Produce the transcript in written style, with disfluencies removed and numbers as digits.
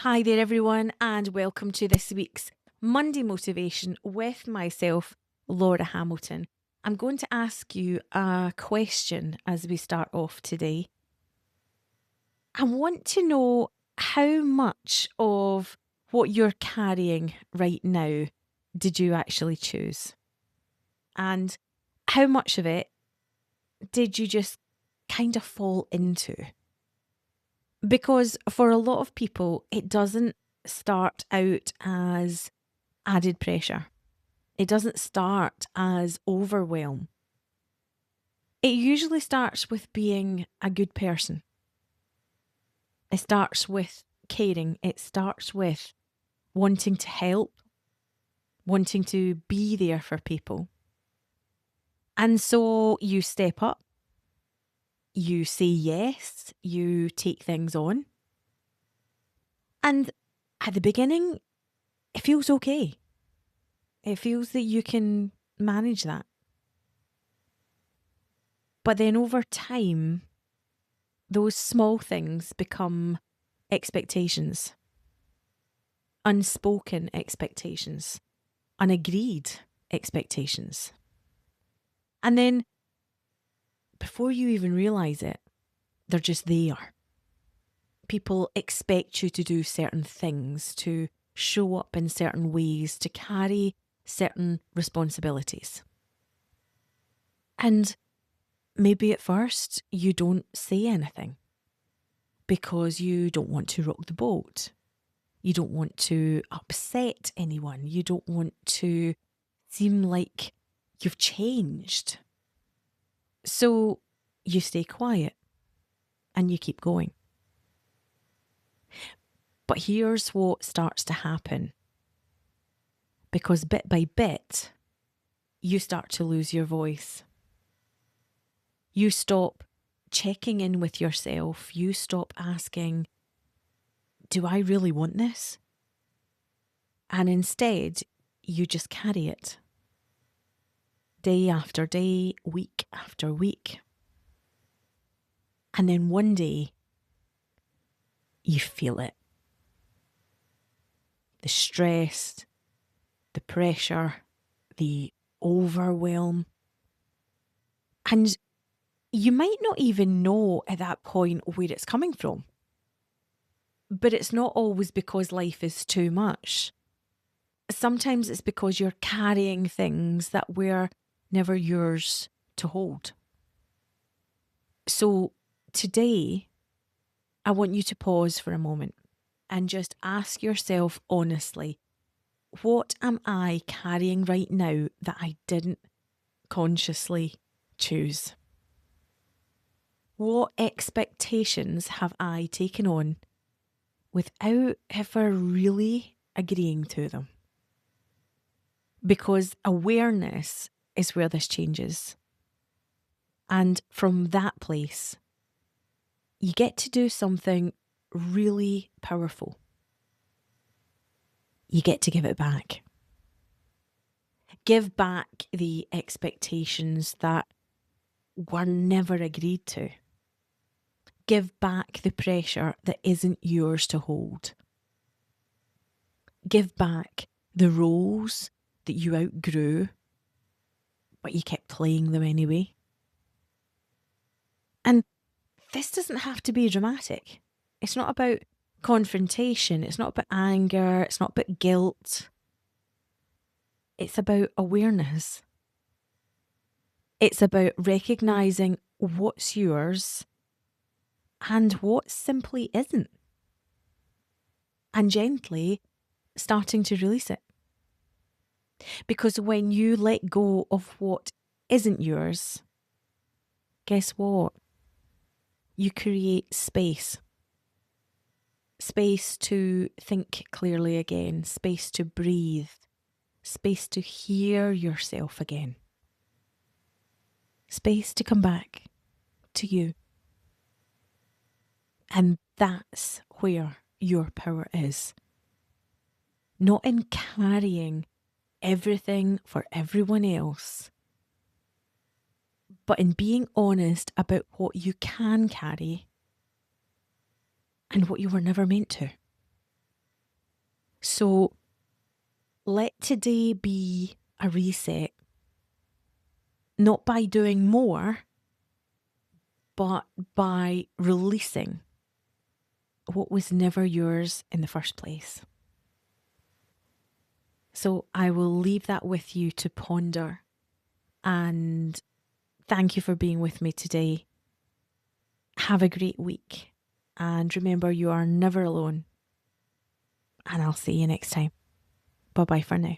Hi there, everyone, and welcome to this week's Monday Motivation with myself, Laura Hamilton. I'm going to ask you a question as we start off today. I want to know how much of what you're carrying right now did you actually choose? And how much of it did you just kind of fall into? Because for a lot of people, it doesn't start out as added pressure. It doesn't start as overwhelm. It usually starts with being a good person. It starts with caring. It starts with wanting to help, wanting to be there for people. And so you step up, you say yes, you take things on. And at the beginning, it feels okay. It feels that you can manage that. But then over time, those small things become expectations, unspoken expectations, unagreed expectations. And then before you even realise it, they're just there. People expect you to do certain things, to show up in certain ways, to carry certain responsibilities. And maybe at first you don't say anything because you don't want to rock the boat. You don't want to upset anyone. You don't want to seem like you've changed. So you stay quiet and you keep going. But here's what starts to happen. Because bit by bit, you start to lose your voice. You stop checking in with yourself. You stop asking, do I really want this? And instead, you just carry it. Day after day, week after week. And then one day, you feel it. The stress, the pressure, the overwhelm. And you might not even know at that point where it's coming from. But it's not always because life is too much. Sometimes it's because you're carrying things that were never yours to hold. So today, I want you to pause for a moment and just ask yourself honestly, what am I carrying right now that I didn't consciously choose? What expectations have I taken on without ever really agreeing to them? Because awareness is where this changes. And from that place, you get to do something really powerful. You get to give it back. Give back the expectations that were never agreed to. Give back the pressure that isn't yours to hold. Give back the roles that you outgrew, but you kept playing them anyway. And this doesn't have to be dramatic. It's not about confrontation. It's not about anger. It's not about guilt. It's about awareness. It's about recognizing what's yours and what simply isn't. And gently starting to release it. Because when you let go of what isn't yours, guess what? You create space. Space to think clearly again, space to breathe, space to hear yourself again, space to come back to you. And that's where your power is. Not in carrying everything for everyone else, but in being honest about what you can carry and what you were never meant to. So let today be a reset, not by doing more, but by releasing what was never yours in the first place. So I will leave that with you to ponder. And thank you for being with me today. Have a great week. And remember, you are never alone. And I'll see you next time. Bye bye for now.